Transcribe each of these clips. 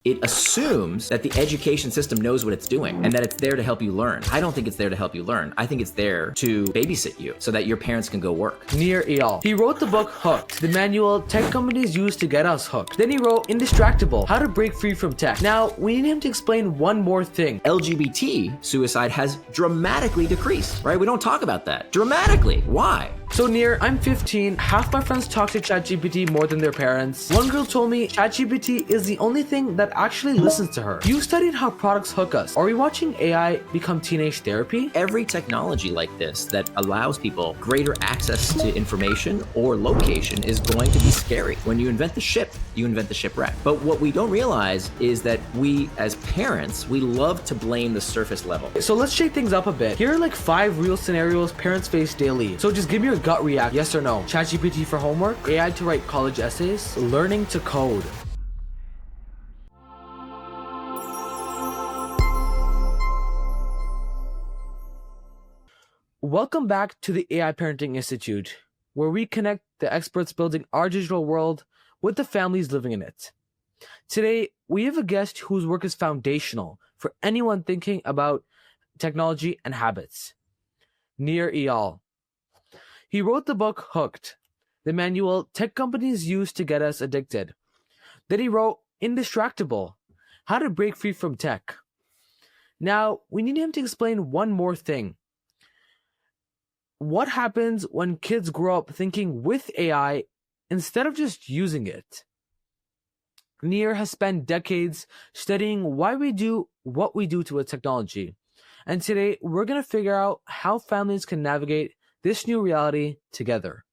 It assumes that the education system knows what it's doing and that it's there to help you learn. I don't think it's there to help you learn. I think it's there to babysit you so that your parents can go work. Nir Eyal. He wrote the book Hooked, the manual tech companies use to get us hooked. Then he wrote Indistractable, how to break free from tech. Now, we need him to explain one more thing. LGBT suicide has dramatically decreased, right? We don't talk about that. Dramatically. Why? So Nir, I'm 15. Half my friends talk to ChatGPT more than their parents. One girl told me ChatGPT is the only thing that actually listens to her. You studied how products hook us. Are we watching AI become teenage therapy? Every technology like this that allows people greater access to information or location is going to be scary. When you invent the ship, you invent the shipwreck. But what we don't realize is that we, as parents, we love to blame the surface level. So let's shake things up a bit. Here are like 5 real scenarios parents face daily. So just give me your gut react, yes or no. ChatGPT for homework, AI to write college essays, learning to code. Welcome back to the AI Parenting Institute, where we connect the experts building our digital world with the families living in it. Today, we have a guest whose work is foundational for anyone thinking about technology and habits. Nir Eyal. He wrote the book Hooked, the manual tech companies use to get us addicted. Then he wrote Indistractable, how to break free from tech. Now, we need him to explain one more thing. What happens when kids grow up thinking with AI instead of just using it? Nir has spent decades studying why we do what we do to a technology. And today, we're going to figure out how families can navigate this new reality together.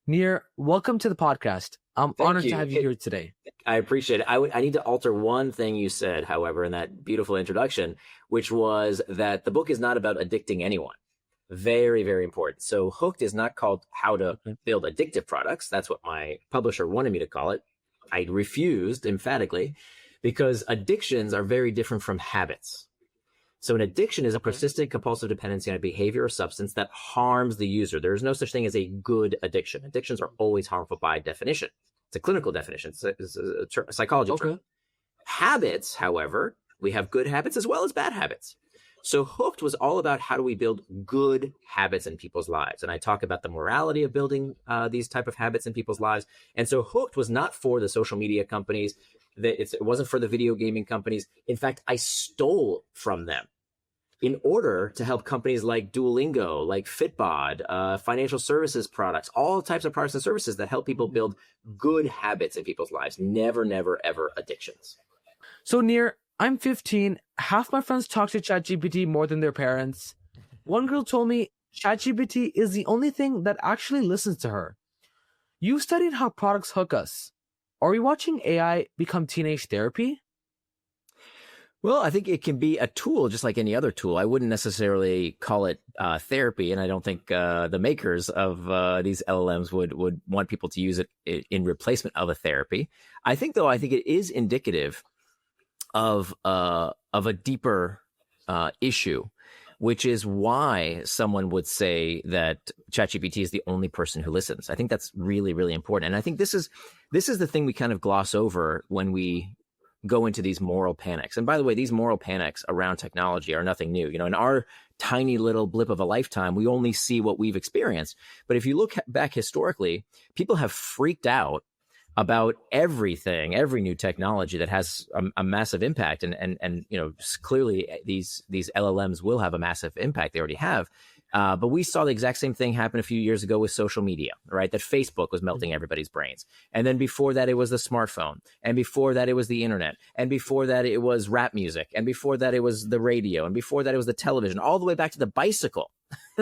Nir, welcome to the podcast. I'm honored to have you here today. I appreciate it. I need to alter one thing you said, however, in that beautiful introduction, which was that the book is not about addicting anyone. Very, very important. So Hooked is not called How to Build Addictive Products. That's what my publisher wanted me to call it. I refused emphatically because addictions are very different from habits. So an addiction is a persistent compulsive dependency on a behavior or substance that harms the user. There is no such thing as a good addiction. Addictions are always harmful by definition. It's a clinical definition. It's a psychology term. Habits, however, we have good habits as well as bad habits. So Hooked was all about how do we build good habits in people's lives. And I talk about the morality of building these type of habits in people's lives. And so Hooked was not for the social media companies. It wasn't for the video gaming companies. In fact, I stole from them in order to help companies like Duolingo, like Fitbod, financial services products, all types of products and services that help people build good habits in people's lives. Never, never, ever addictions. So Nir, I'm 15. Half my friends talk to ChatGPT more than their parents. One girl told me ChatGPT is the only thing that actually listens to her. You studied how products hook us. Are we watching AI become teenage therapy? Well, I think it can be a tool just like any other tool. I wouldn't necessarily call it therapy, and I don't think the makers of these LLMs would want people to use it in replacement of a therapy. I think it is indicative of a deeper issue, which is why someone would say that ChatGPT is the only person who listens. I think that's really, really important. And I think this is the thing we kind of gloss over when we go into these moral panics. And by the way, these moral panics around technology are nothing new. In our tiny little blip of a lifetime, we only see what we've experienced. But if you look back historically, people have freaked out about everything, every new technology that has a massive impact. And clearly these LLMs will have a massive impact. They already have. But we saw the exact same thing happen a few years ago with social media, right? That Facebook was melting everybody's brains. And then before that, it was the smartphone. And before that, it was the internet. And before that, it was rap music. And before that, it was the radio. And before that, it was the television, all the way back to the bicycle.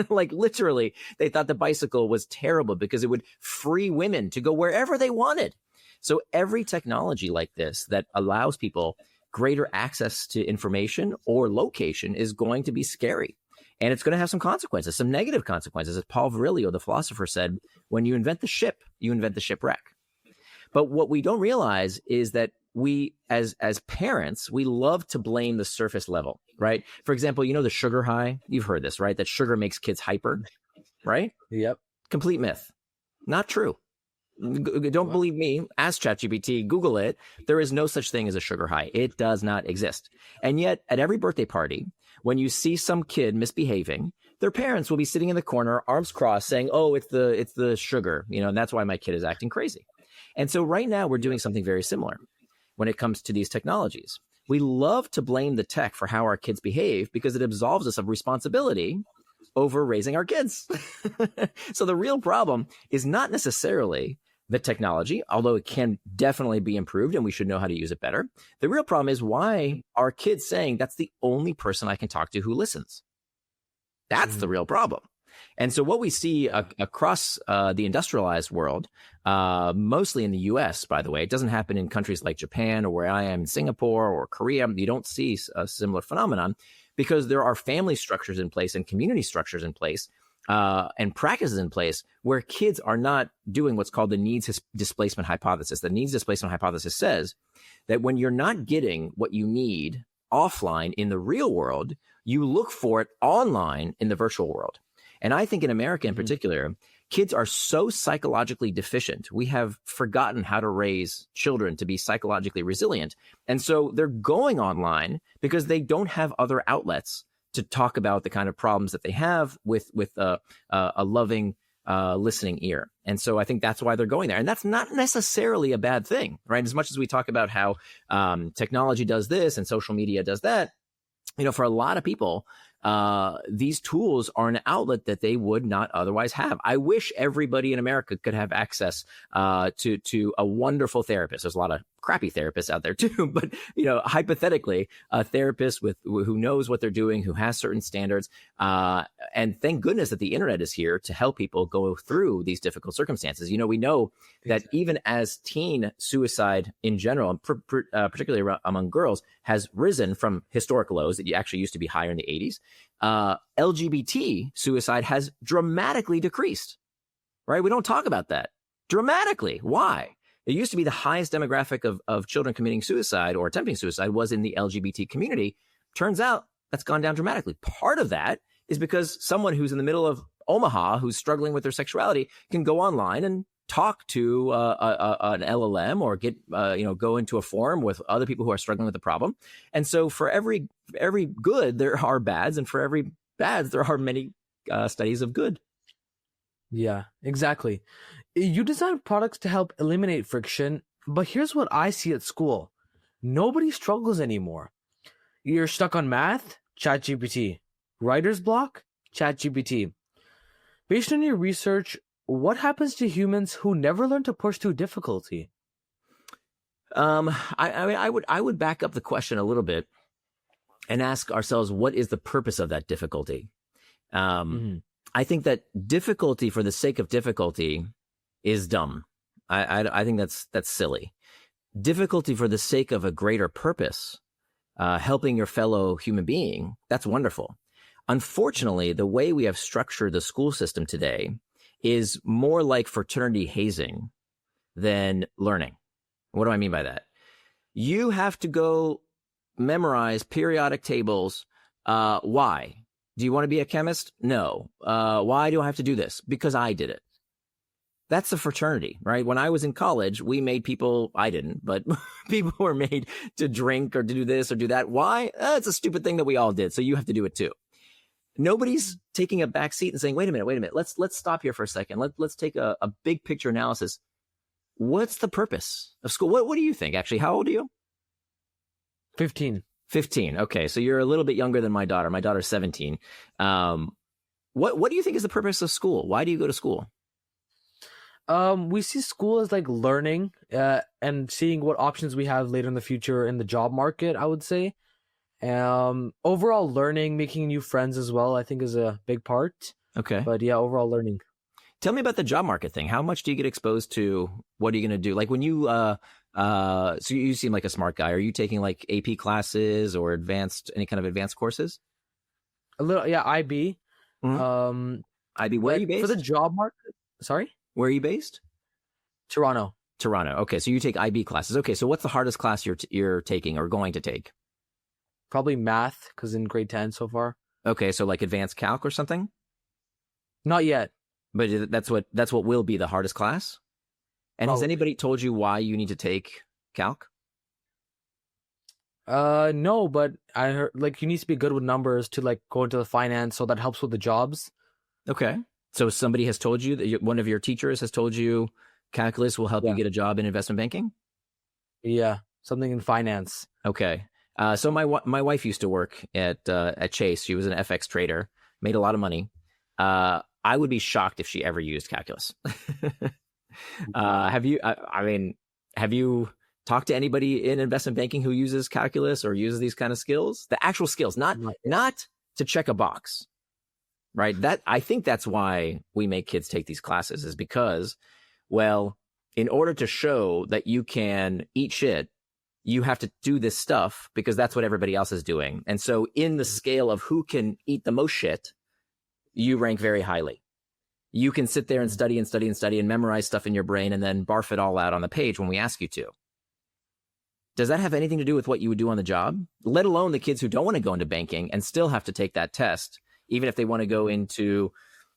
Like literally, they thought the bicycle was terrible because it would free women to go wherever they wanted. So every technology like this that allows people greater access to information or location is going to be scary. And it's going to have some consequences, some negative consequences. As Paul Virilio, the philosopher, said, when you invent the ship, you invent the shipwreck. But what we don't realize is that we, as parents, we love to blame the surface level, right? For example, the sugar high. You've heard this, right? That sugar makes kids hyper, right? Yep. Complete myth. Not true. Don't believe me. Ask ChatGPT, Google it. There is no such thing as a sugar high. It does not exist. And yet, at every birthday party, when you see some kid misbehaving, their parents will be sitting in the corner, arms crossed, saying, "Oh, it's the sugar," and that's why my kid is acting crazy. And so right now we're doing something very similar when it comes to these technologies. We love to blame the tech for how our kids behave because it absolves us of responsibility over raising our kids. So the real problem is not necessarily the technology, although it can definitely be improved and we should know how to use it better. The real problem is why are kids saying that's the only person I can talk to who listens? That's the real problem. And so what we see across the industrialized world, mostly in the US, by the way, it doesn't happen in countries like Japan or where I am in Singapore or Korea. You don't see a similar phenomenon because there are family structures in place and community structures in place and practices in place where kids are not doing what's called the needs displacement hypothesis. The needs displacement hypothesis says that when you're not getting what you need offline in the real world, you look for it online in the virtual world. And I think in America in particular, kids are so psychologically deficient. We have forgotten how to raise children to be psychologically resilient. And so they're going online because they don't have other outlets to talk about the kind of problems that they have with a loving, listening ear. And so I think that's why they're going there. And that's not necessarily a bad thing, right? As much as we talk about how technology does this and social media does that, for a lot of people, these tools are an outlet that they would not otherwise have. I wish everybody in America could have access to a wonderful therapist. There's a lot of crappy therapists out there too, but hypothetically, a therapist who knows what they're doing, who has certain standards, and thank goodness that the internet is here to help people go through these difficult circumstances. We know that even as teen suicide in general, and particularly among girls, has risen from historic lows that actually used to be higher in the 80s. LGBT suicide has dramatically decreased, right? We don't talk about that. Dramatically. Why? It used to be the highest demographic of children committing suicide or attempting suicide was in the LGBT community. Turns out that's gone down dramatically. Part of that is because someone who's in the middle of Omaha, who's struggling with their sexuality, can go online and talk to an LLM or go into a forum with other people who are struggling with the problem. And so for every good, there are bads, and for every bads, there are many studies of good. Yeah, exactly. You design products to help eliminate friction, but here's what I see at school. Nobody struggles anymore. You're stuck on math? ChatGPT. Writer's block? ChatGPT. Based on your research, what happens to humans who never learn to push through difficulty? I would back up the question a little bit and ask ourselves, what is the purpose of that difficulty? I think that difficulty for the sake of difficulty is dumb. I think that's silly. Difficulty for the sake of a greater purpose, helping your fellow human being, that's wonderful. Unfortunately, the way we have structured the school system today is more like fraternity hazing than learning. What do I mean by that? You have to go memorize periodic tables. Why? Do you want to be a chemist? No. Why do I have to do this? Because I did it. That's a fraternity, right? When I was in college, we made people, I didn't, but people were made to drink or to do this or do that. Why? It's a stupid thing that we all did, so you have to do it too. Nobody's taking a back seat and saying, wait a minute. Let's stop here for a second. Let's take a big picture analysis. What's the purpose of school? What do you think, actually? How old are you? 15. 15. Okay, so you're a little bit younger than my daughter. My daughter's 17. What do you think is the purpose of school? Why do you go to school? We see school as like learning and seeing what options we have later in the future in the job market, I would say. Overall learning, making new friends as well, I think is a big part. Okay. But yeah, overall learning. Tell me about the job market thing. How much do you get exposed to? What are you going to do? Like when you, so you seem like a smart guy. Are you taking like AP classes or any kind of advanced courses? A little, yeah, IB. Mm-hmm. IB, where are you based? For the job market, sorry? Where are you based? Toronto. Okay, so you take IB classes. Okay, so what's the hardest class you're taking or going to take? Probably math, because in grade 10 so far. Okay, so like advanced calc or something? Not yet. But that's what will be the hardest class? And has anybody told you why you need to take calc? No, but I heard like you need to be good with numbers to like go into the finance, so that helps with the jobs. Okay. So somebody has told you that one of your teachers has told you calculus will help you get a job in investment banking? Yeah, something in finance. Okay. So my wife used to work at Chase. She was an FX trader, made a lot of money. I would be shocked if she ever used calculus. Have you? Have you talked to anybody in investment banking who uses calculus or uses these kind of skills? The actual skills, not to check a box, right? That I think that's why we make kids take these classes, is because, well, in order to show that you can eat shit, you have to do this stuff because that's what everybody else is doing. And so in the scale of who can eat the most shit, you rank very highly. You can sit there and study and study and study and memorize stuff in your brain and then barf it all out on the page when we ask you to. Does that have anything to do with what you would do on the job? Let alone the kids who don't want to go into banking and still have to take that test, even if they want to go into,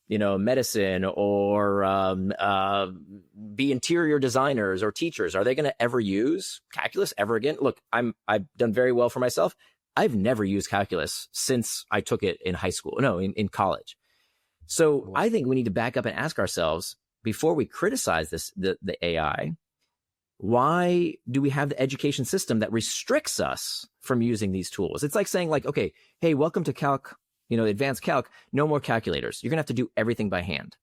medicine or be interior designers or teachers. Are they going to ever use calculus ever again? Look, I've done very well for myself. I've never used calculus since I took it in high school. No, in college. So I think we need to back up and ask ourselves, before we criticize the AI, why do we have the education system that restricts us from using these tools? It's like saying, like, okay, hey, welcome to calc, advanced calc, no more calculators. You're going to have to do everything by hand.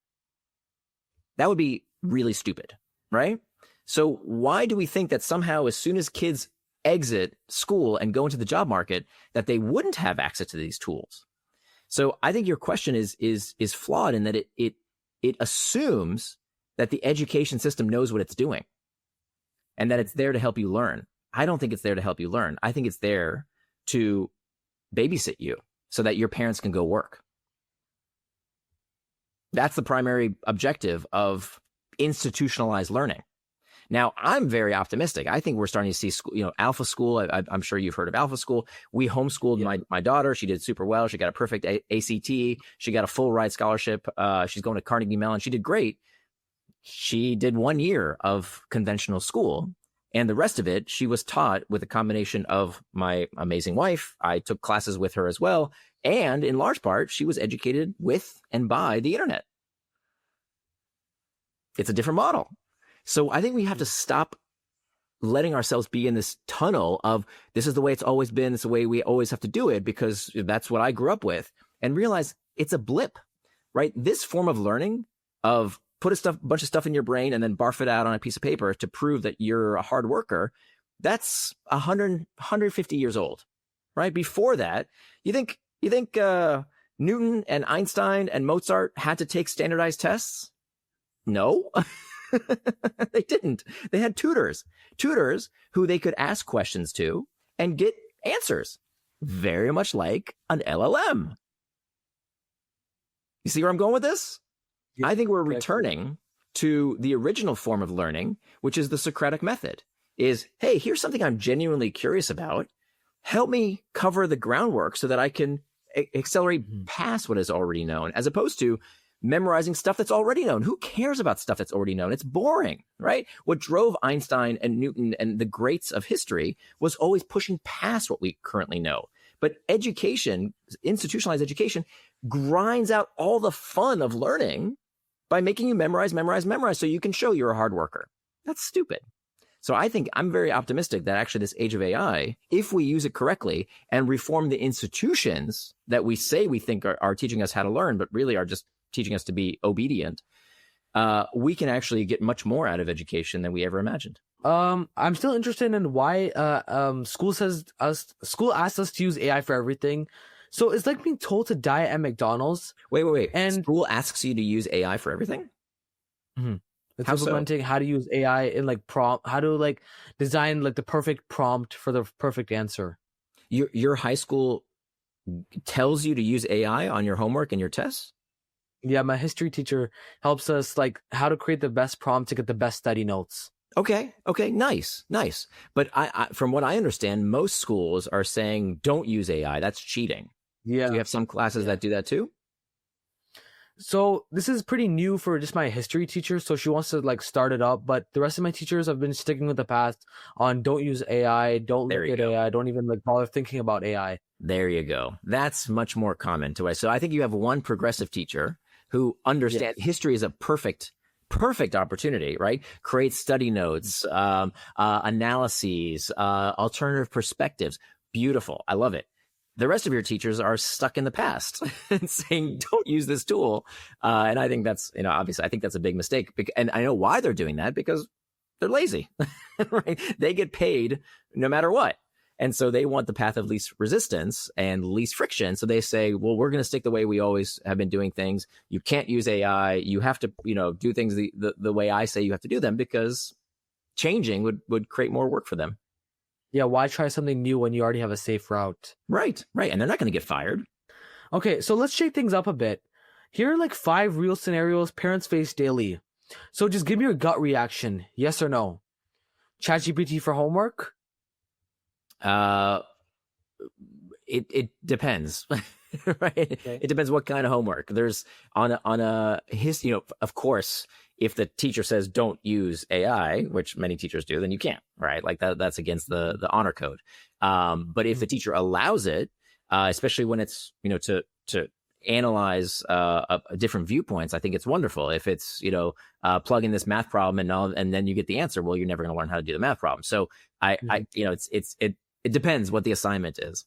That would be really stupid, right? So why do we think that somehow as soon as kids exit school and go into the job market, that they wouldn't have access to these tools? So I think your question is flawed in that it assumes that the education system knows what it's doing and that it's there to help you learn. I don't think it's there to help you learn. I think it's there to babysit you so that your parents can go work. That's the primary objective of institutionalized learning. Now, I'm very optimistic. I think we're starting to see school, Alpha School. I'm sure you've heard of Alpha School. We homeschooled my daughter. She did super well. She got a perfect ACT. She got a full ride scholarship. She's going to Carnegie Mellon. She did great. She did 1 year of conventional school, and the rest of it, she was taught with a combination of my amazing wife. I took classes with her as well. And in large part, she was educated with and by the internet. It's a different model. So I think we have to stop letting ourselves be in this tunnel of this is the way it's always been. It's the way we always have to do it because that's what I grew up with, and realize it's a blip, right? This form of learning of put a bunch of stuff in your brain and then barf it out on a piece of paper to prove that you're a hard worker. That's 150 years old, right? Before that, you think Newton and Einstein and Mozart had to take standardized tests? No. They didn't. They had tutors who they could ask questions to and get answers, very much like an LLM. You see where I'm going with this? I think we're returning to the original form of learning, which is the Socratic method. Is, hey, here's something I'm genuinely curious about. Help me cover the groundwork so that I can accelerate past what is already known, as opposed to memorizing stuff that's already known. Who cares about stuff that's already known? It's boring, right? What drove Einstein and Newton and the greats of history was always pushing past what we currently know. But education, institutionalized education, grinds out all the fun of learning by making you memorize so you can show you're a hard worker. That's stupid. So I think I'm very optimistic that actually this age of AI, if we use it correctly and reform the institutions that we say we think are teaching us how to learn, but really are just teaching us to be obedient, we can actually get much more out of education than we ever imagined. I'm still interested in why school asks us to use AI for everything. So it's like being told to diet at McDonald's. Wait. And school asks you to use AI for everything? Mm-hmm. It's how implementing how to use AI in like prompt, how to like design like the perfect prompt for the perfect answer. Your high school tells you to use AI on your homework and your tests? Yeah, my history teacher helps us like how to create the best prompt to get the best study notes. Okay, nice. But I from what I understand, most schools are saying don't use AI. That's cheating. Yeah. Do you have some classes that do that too? So this is pretty new for just my history teacher. So she wants to like start it up, but the rest of my teachers have been sticking with the path on don't use AI, don't There look you at go. AI, don't even like bother thinking about AI. There you go. That's much more common to us. So I think you have one progressive teacher who understands Yes. history is a perfect opportunity, right? Create study notes, analyses, alternative perspectives. Beautiful. I love it. The rest of your teachers are stuck in the past and saying, don't use this tool. And I think that's, obviously, I think that's a big mistake. And I know why they're doing that, because they're lazy, right? They get paid no matter what. And so they want the path of least resistance and least friction. So they say, well, we're going to stick the way we always have been doing things. You can't use AI. You have to, do things the way I say you have to do them, because changing would create more work for them. Yeah, why try something new when you already have a safe route? Right. And they're not going to get fired. Okay, so let's shake things up a bit. Here are like 5 real scenarios parents face daily. So just give me your gut reaction, yes or no. ChatGPT for homework? It depends. Right. Okay. It depends what kind of homework. There's on a his, of course, if the teacher says don't use AI, which many teachers do, then you can't, right? Like that's against the honor code. But if the teacher allows it, especially when it's, to analyze different viewpoints, I think it's wonderful. If it's, plug in this math problem and then you get the answer, well, you're never going to learn how to do the math problem. So it depends what the assignment is.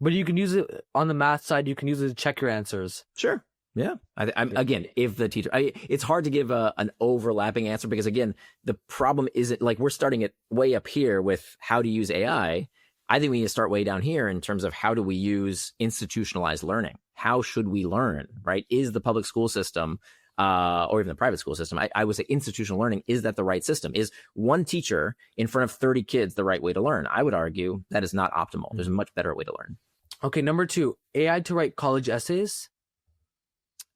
But you can use it on the math side. You can use it to check your answers. Sure. Yeah. Again, if the teacher, it's hard to give an overlapping answer, because again, the problem isn't like we're starting it way up here with how to use AI. I think we need to start way down here in terms of how do we use institutionalized learning? How should we learn, right? Is the public school system, or even the private school system, I would say institutional learning, is that the right system? Is one teacher in front of 30 kids the right way to learn? I would argue that is not optimal. There's a much better way to learn. Okay, number 2, AI to write college essays.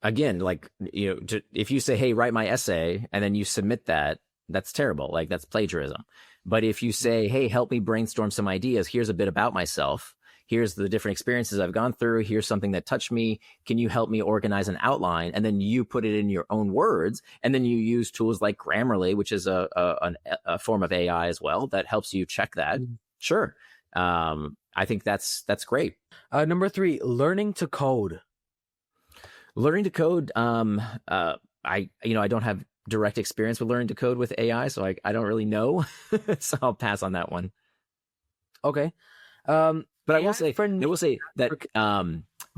Again, like, if you say, hey, write my essay, and then you submit that, that's terrible. Like, that's plagiarism. But if you say, hey, help me brainstorm some ideas, here's a bit about myself, here's the different experiences I've gone through, here's something that touched me, can you help me organize an outline? And then you put it in your own words, and then you use tools like Grammarly, which is a form of AI as well, that helps you check that. Sure. I think that's great. Number 3, learning to code. Learning to code, I don't have direct experience with learning to code with AI, so I don't really know. So I'll pass on that one. Okay. But I will say that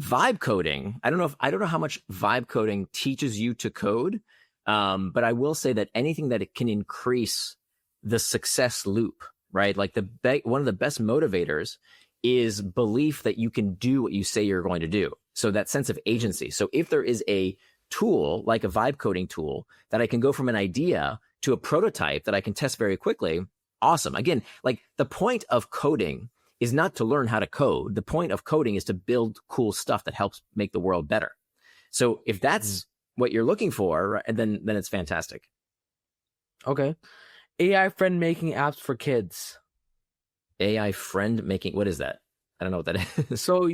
vibe coding, I don't know how much vibe coding teaches you to code, but I will say that anything that it can increase the success loop, right? Like one of the best motivators is belief that you can do what you say you're going to do. So that sense of agency. So if there is a tool like a vibe coding tool that I can go from an idea to a prototype that I can test very quickly, awesome. Again, like the point of coding is not to learn how to code. The point of coding is to build cool stuff that helps make the world better. So if that's what you're looking for, then it's fantastic. Okay. AI friend making apps for kids. AI friend making, what is that? I don't know what that is. So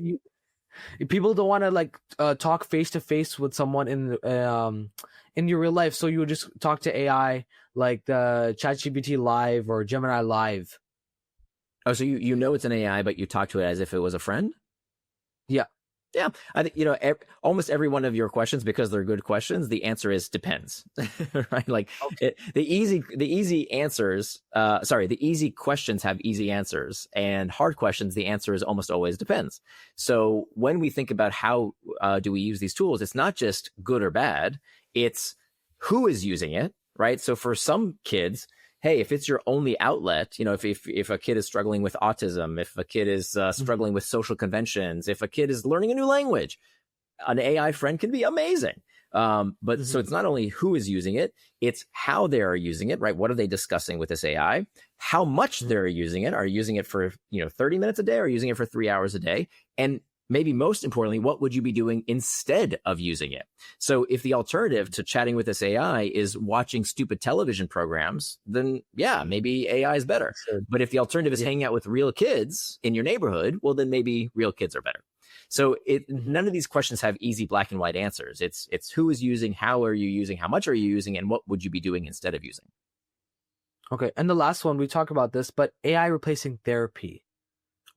people don't want to like talk face to face with someone in your real life, so you would just talk to AI like the ChatGPT Live or Gemini Live. Oh, so it's an AI, but you talk to it as if it was a friend? Yeah. Yeah, I think, almost every one of your questions, because they're good questions, the answer is depends, right? Like the easy answers, the easy questions have easy answers, and hard questions, the answer is almost always depends. So when we think about how do we use these tools, it's not just good or bad, it's who is using it, right? So for some kids, hey, if it's your only outlet, if a kid is struggling with autism, if a kid is struggling with social conventions, if a kid is learning a new language, an AI friend can be amazing. But so it's not only who is using it, it's how they are using it, right? What are they discussing with this AI? How much they're using it? Are you using it for 30 minutes a day, or using it for 3 hours a day? And maybe most importantly, what would you be doing instead of using it? So if the alternative to chatting with this AI is watching stupid television programs, then yeah, maybe AI is better. Sure. But if the alternative is hanging out with real kids in your neighborhood, well, then maybe real kids are better. So Mhm. none of these questions have easy black and white answers. It's who is using, how are you using, how much are you using, and what would you be doing instead of using? Okay, and the last one, we talk about this, but AI replacing therapy.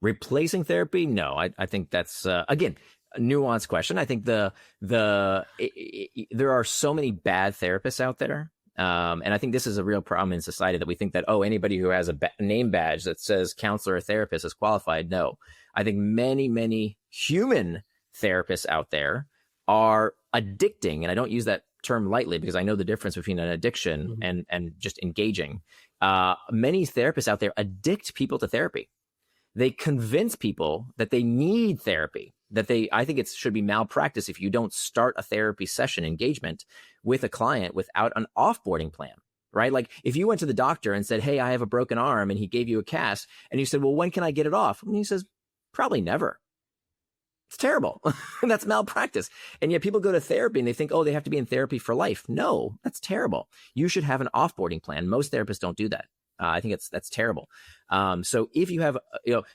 Replacing therapy? No, I think that's again a nuanced question. I think there are so many bad therapists out there, and I think this is a real problem in society that we think that anybody who has a name badge that says counselor or therapist is qualified. No, I think many human therapists out there are addicting, and I don't use that term lightly because I know the difference between an addiction Mhm. and just engaging. Many therapists out there addict people to therapy. They convince people that they need therapy, I think it should be malpractice if you don't start a therapy session engagement with a client without an offboarding plan, right? Like if you went to the doctor and said, hey, I have a broken arm, and he gave you a cast, and you said, well, when can I get it off? And he says, probably never. It's terrible. That's malpractice. And yet people go to therapy and they think, oh, they have to be in therapy for life. No, that's terrible. You should have an offboarding plan. Most therapists don't do that. I think that's terrible. So if you have,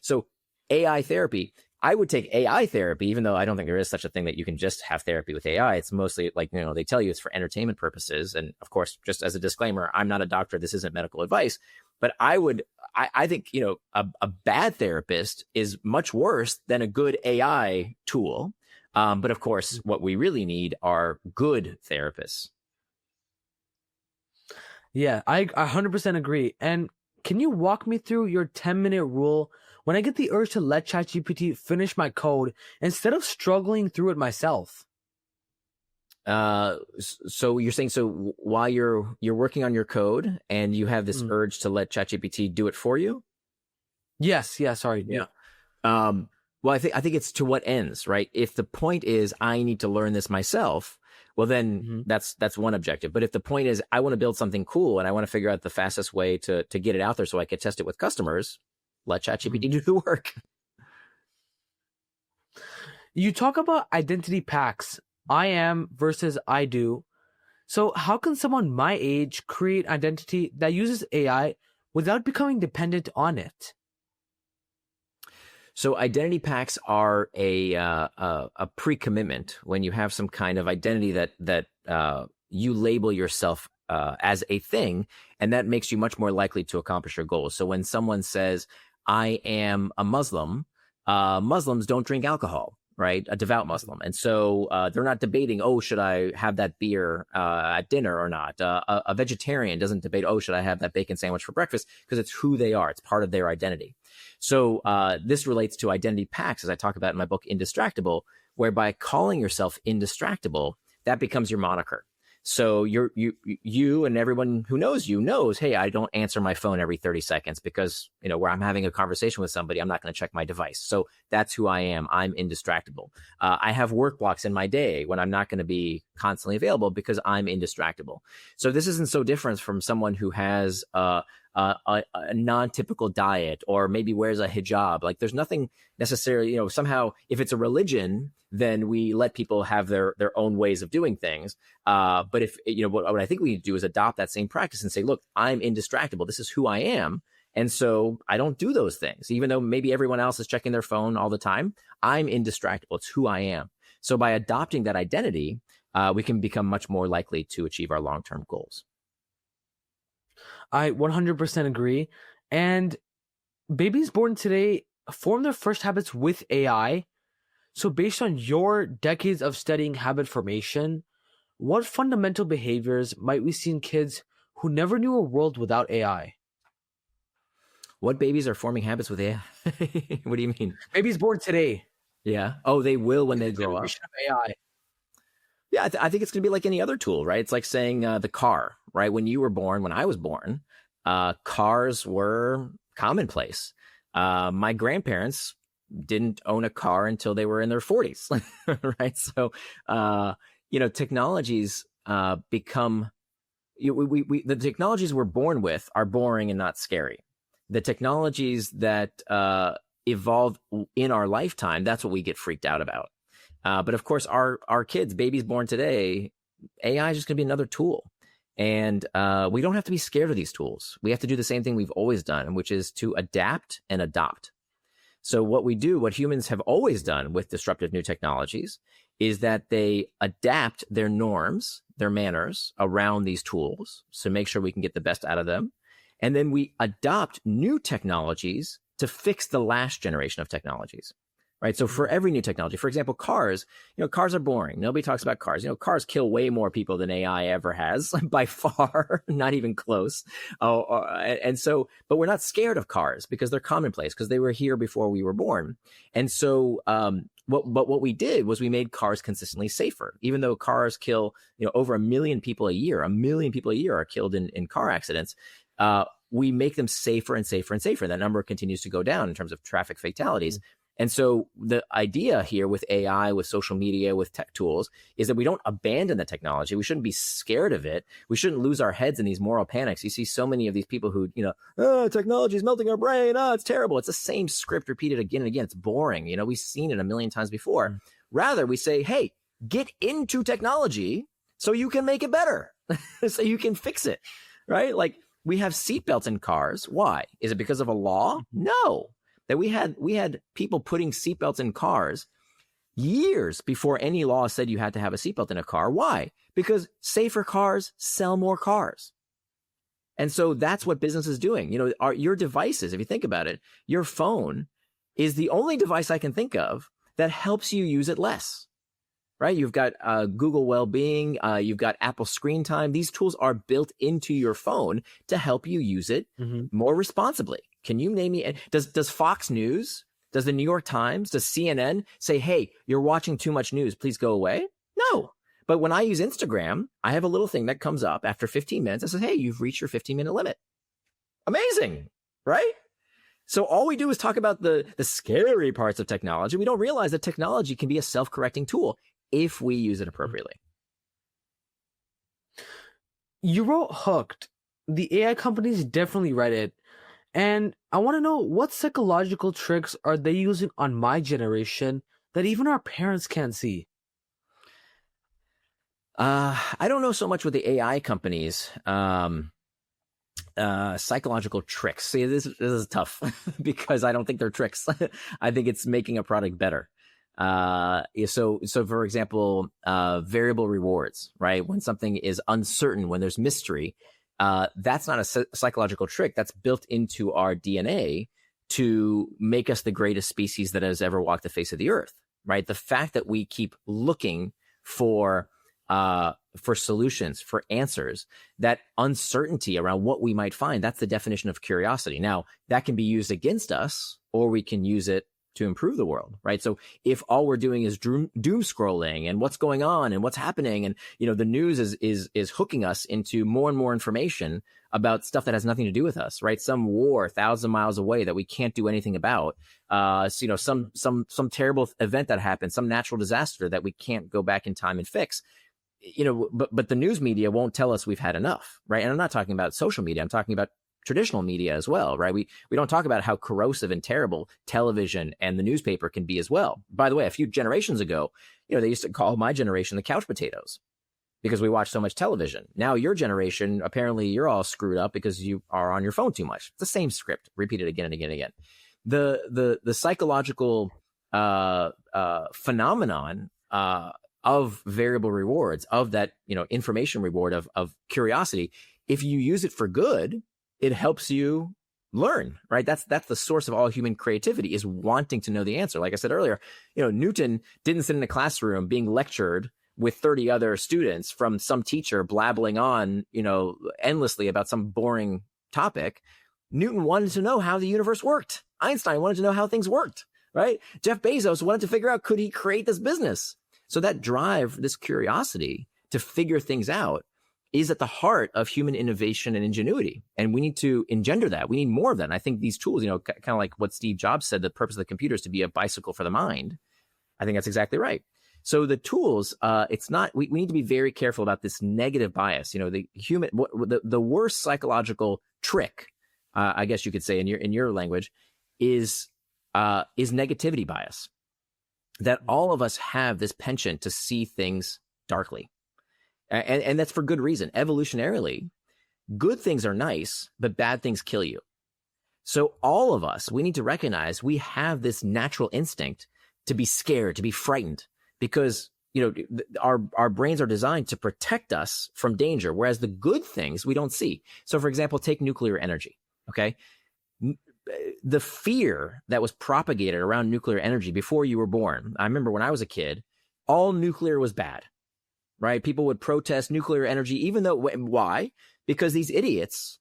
so AI therapy, I would take AI therapy, even though I don't think there is such a thing that you can just have therapy with AI. It's mostly like, they tell you it's for entertainment purposes. And of course, just as a disclaimer, I'm not a doctor. This isn't medical advice, but I think, a bad therapist is much worse than a good AI tool. But of course, what we really need are good therapists. Yeah, I 100% agree. And can you walk me through your 10-minute rule when I get the urge to let ChatGPT finish my code instead of struggling through it myself? So you're saying, so while you're working on your code and you have this Mm. urge to let ChatGPT do it for you? Yes, yeah, sorry. Yeah. Well, I think it's to what ends, right? If the point is I need to learn this myself, well, then Mhm. that's one objective. But if the point is I want to build something cool and I want to figure out the fastest way to get it out there so I can test it with customers, let ChatGPT do the work. You talk about identity packs, I am versus I do. So how can someone my age create identity that uses AI without becoming dependent on it? So identity packs are a pre-commitment when you have some kind of identity that you label yourself as a thing, and that makes you much more likely to accomplish your goals. So when someone says, "I am a Muslim," Muslims don't drink alcohol, right? A devout Muslim, and so they're not debating, "Oh, should I have that beer at dinner or not?" A vegetarian doesn't debate, "Oh, should I have that bacon sandwich for breakfast?" Because it's who they are; it's part of their identity. So this relates to identity packs, as I talk about in my book, Indistractable, whereby calling yourself Indistractable, that becomes your moniker. So you and everyone who knows you knows, hey, I don't answer my phone every 30 seconds because, where I'm having a conversation with somebody, I'm not going to check my device. So that's who I am. I'm Indistractable. I have work blocks in my day when I'm not going to be constantly available because I'm Indistractable. So this isn't so different from someone who has a non-typical diet or maybe wears a hijab. Like there's nothing necessarily, somehow if it's a religion, then we let people have their own ways of doing things. But if, what I think we need to do is adopt that same practice and say, look, I'm Indistractable. This is who I am. And so I don't do those things, even though maybe everyone else is checking their phone all the time. I'm Indistractable. It's who I am. So by adopting that identity, we can become much more likely to achieve our long-term goals. I 100% agree. And babies born today form their first habits with AI. So based on your decades of studying habit formation, what fundamental behaviors might we see in kids who never knew a world without AI? What babies are forming habits with AI? What do you mean? Babies born today. Yeah. Oh, they will when In they the grow up. generation of AI. Yeah, I think it's going to be like any other tool, right? It's like saying the car, right? When you were born, when I was born, cars were commonplace. My grandparents didn't own a car until they were in their 40s, right? So, technologies become the technologies we're born with are boring and not scary. The technologies that evolve in our lifetime, that's what we get freaked out about. But of course, our kids, babies born today, AI is just going to be another tool. And we don't have to be scared of these tools. We have to do the same thing we've always done, which is to adapt and adopt. So what humans have always done with disruptive new technologies is that they adapt their norms, their manners around these tools to make sure we can get the best out of them. And then we adopt new technologies to fix the last generation of technologies. Right. So for every new technology, for example, cars, cars are boring. Nobody talks about cars. Cars kill way more people than AI ever has by far, not even close. But we're not scared of cars because they're commonplace, because they were here before we were born. And so, what we did was we made cars consistently safer, even though cars kill, over 1 million people a year. 1 million people a year are killed in car accidents. We make them safer and safer and safer. That number continues to go down in terms of traffic fatalities. And so the idea here with AI, with social media, with tech tools is that we don't abandon the technology. We shouldn't be scared of it. We shouldn't lose our heads in these moral panics. You see so many of these people who, technology is melting our brain. Oh, it's terrible. It's the same script repeated again and again. It's boring. We've seen it 1 million times before. Rather, we say, hey, get into technology so you can make it better, so you can fix it, right? Like we have seatbelts in cars. Why? Is it because of a law? No. That we had people putting seatbelts in cars years before any law said you had to have a seatbelt in a car. Why? Because safer cars sell more cars. And so that's what business is doing. Your devices, if you think about it, your phone is the only device I can think of that helps you use it less. Right? You've got Google Wellbeing, you've got Apple Screen Time. These tools are built into your phone to help you use it more responsibly. Can you name me? Does Fox News, does the New York Times, does CNN say, hey, you're watching too much news, please go away? No. But when I use Instagram, I have a little thing that comes up after 15 minutes that says, hey, you've reached your 15-minute limit. Amazing, right? So all we do is talk about the scary parts of technology. We don't realize that technology can be a self-correcting tool if we use it appropriately. You wrote Hooked. The AI companies definitely read it. And I want to know, what psychological tricks are they using on my generation that even our parents can't see? I don't know so much with the AI companies. Psychological tricks. See, this is tough because I don't think they're tricks. I think it's making a product better. So for example, variable rewards, right? When something is uncertain, when there's mystery, that's not a psychological trick. That's built into our DNA to make us the greatest species that has ever walked the face of the earth, right? The fact that we keep looking for solutions, for answers, that uncertainty around what we might find, that's the definition of curiosity. Now, that can be used against us, or we can use it to improve the world, right? So if all we're doing is doom scrolling and what's going on and what's happening, and the news is hooking us into more and more information about stuff that has nothing to do with us, right? Some war 1,000 miles away that we can't do anything about. Some terrible event that happened, some natural disaster that we can't go back in time and fix. But the news media won't tell us we've had enough, right? And I'm not talking about social media. I'm talking about traditional media as well, right? We don't talk about how corrosive and terrible television and the newspaper can be as well. By the way, a few generations ago, they used to call my generation the couch potatoes because we watch so much television. Now your generation, apparently you're all screwed up because you are on your phone too much. It's the same script repeated again and again and again. The psychological phenomenon of variable rewards, of that information reward of curiosity, if you use it for good, it helps you learn, right? That's the source of all human creativity, is wanting to know the answer. Like I said earlier, Newton didn't sit in a classroom being lectured with 30 other students from some teacher blabbling on, endlessly about some boring topic. Newton wanted to know how the universe worked. Einstein wanted to know how things worked, right? Jeff Bezos wanted to figure out, could he create this business? So that drive, this curiosity to figure things out, is at the heart of human innovation and ingenuity. And we need to engender that. We need more of that. And I think these tools, kind of like what Steve Jobs said, the purpose of the computer is to be a bicycle for the mind. I think that's exactly right. So the tools, it's not, we need to be very careful about this negative bias. The worst psychological trick, I guess you could say in your language, is negativity bias. That all of us have this penchant to see things darkly. And that's for good reason. Evolutionarily, good things are nice, but bad things kill you. So all of us, we need to recognize we have this natural instinct to be scared, to be frightened, because our brains are designed to protect us from danger, whereas the good things we don't see. So, for example, take nuclear energy. Okay, the fear that was propagated around nuclear energy before you were born. I remember when I was a kid, all nuclear was bad, right? People would protest nuclear energy, even though, why? Because these idiots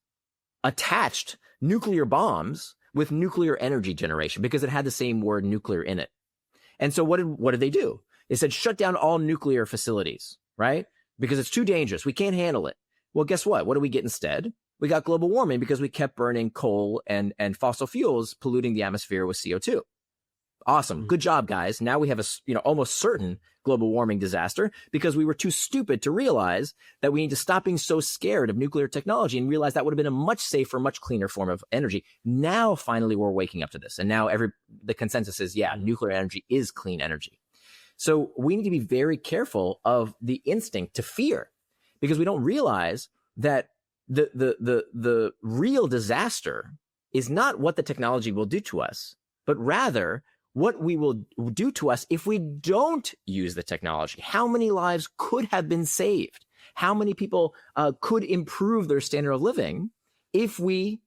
attached nuclear bombs with nuclear energy generation because it had the same word nuclear in it. And so what did they do? They said, shut down all nuclear facilities, right? Because it's too dangerous. We can't handle it. Well, guess what? What do we get instead? We got global warming because we kept burning coal and fossil fuels, polluting the atmosphere with CO2. Awesome. Good job, guys. Now we have a almost certain global warming disaster because we were too stupid to realize that we need to stop being so scared of nuclear technology and realize that would have been a much safer, much cleaner form of energy. Now, finally, we're waking up to this. And now the consensus is, yeah, nuclear energy is clean energy. So we need to be very careful of the instinct to fear because we don't realize that the real disaster is not what the technology will do to us, but rather what we will do to us if we don't use the technology. How many lives could have been saved? How many people could improve their standard of living if we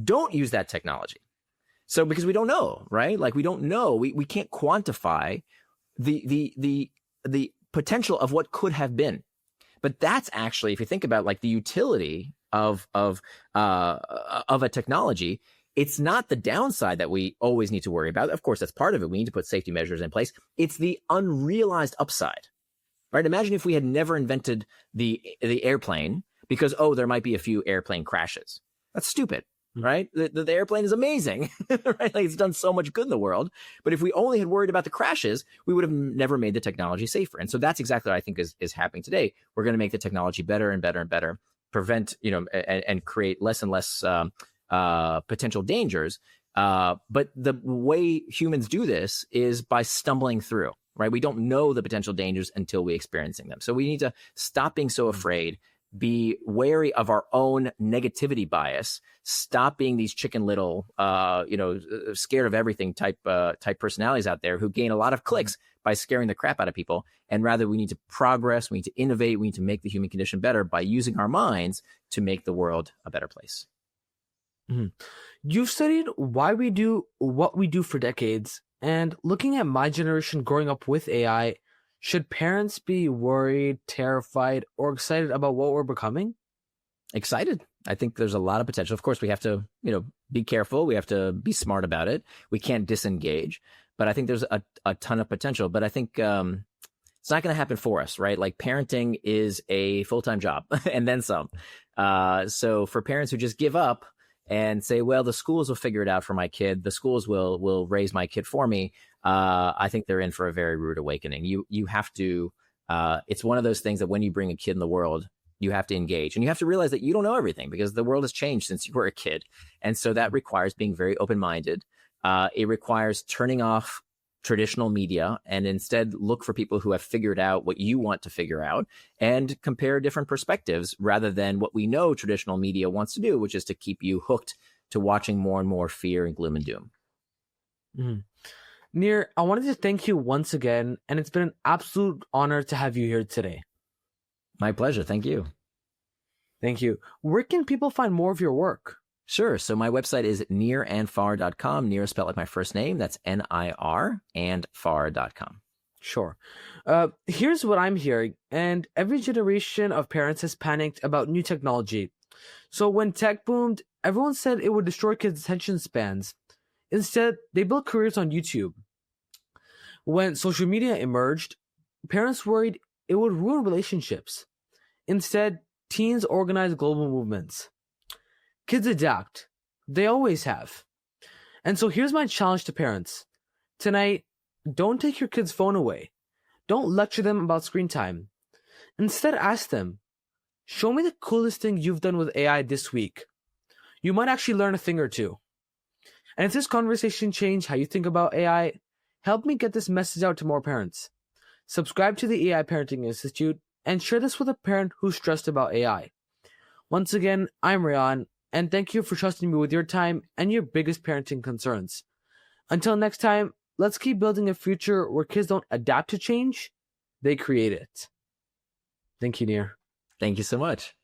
don't use that technology? So because we don't know, right? Like we don't know, we can't quantify the potential of what could have been. But that's actually, if you think about like the utility of a technology, it's not the downside that we always need to worry about. Of course, that's part of it. We need to put safety measures in place. It's the unrealized upside, right? Imagine if we had never invented the airplane because, there might be a few airplane crashes. That's stupid, right? The airplane is amazing, right? Like it's done so much good in the world. But if we only had worried about the crashes, we would have never made the technology safer. And so that's exactly what I think is happening today. We're going to make the technology better and better and better, prevent, and create less and less potential dangers. But the way humans do this is by stumbling through, right? We don't know the potential dangers until we're experiencing them. So we need to stop being so afraid, be wary of our own negativity bias, stop being these chicken little, scared of everything type personalities out there who gain a lot of clicks by scaring the crap out of people. And rather we need to progress, we need to innovate, we need to make the human condition better by using our minds to make the world a better place. Mm-hmm. You've studied why we do what we do for decades, and looking at my generation growing up with AI, should parents be worried, terrified, or excited about what we're becoming? Excited. I think there's a lot of potential. Of course, we have to, be careful. We have to be smart about it. We can't disengage. But I think there's a ton of potential. But I think it's not going to happen for us, right? Like parenting is a full-time job and then some. So for parents who just give up and say, well, the schools will figure it out for my kid, the schools will raise my kid for me, I think they're in for a very rude awakening. You have to, it's one of those things that when you bring a kid in the world, you have to engage, and you have to realize that you don't know everything because the world has changed since you were a kid. And so that requires being very open-minded. It requires turning off traditional media and instead look for people who have figured out what you want to figure out and compare different perspectives rather than what we know traditional media wants to do, which is to keep you hooked to watching more and more fear and gloom and doom. Mm-hmm. Nir, I wanted to thank you once again, and it's been an absolute honor to have you here today. My pleasure. Thank you. Thank you. Where can people find more of your work? Sure. So my website is nirandfar.com. Nir is spelled like my first name. That's N-I-R and far.com. Sure. Here's what I'm hearing, and every generation of parents has panicked about new technology. So when tech boomed, everyone said it would destroy kids' attention spans. Instead, they built careers on YouTube. When social media emerged, parents worried it would ruin relationships. Instead, teens organized global movements. Kids adapt. They always have. And so here's my challenge to parents. Tonight, don't take your kid's phone away. Don't lecture them about screen time. Instead, ask them, show me the coolest thing you've done with AI this week. You might actually learn a thing or two. And if this conversation changed how you think about AI, help me get this message out to more parents. Subscribe to the AI Parenting Institute and share this with a parent who's stressed about AI. Once again, I'm Rayan. And thank you for trusting me with your time and your biggest parenting concerns. Until next time, let's keep building a future where kids don't adapt to change, they create it. Thank you, Nir. Thank you so much.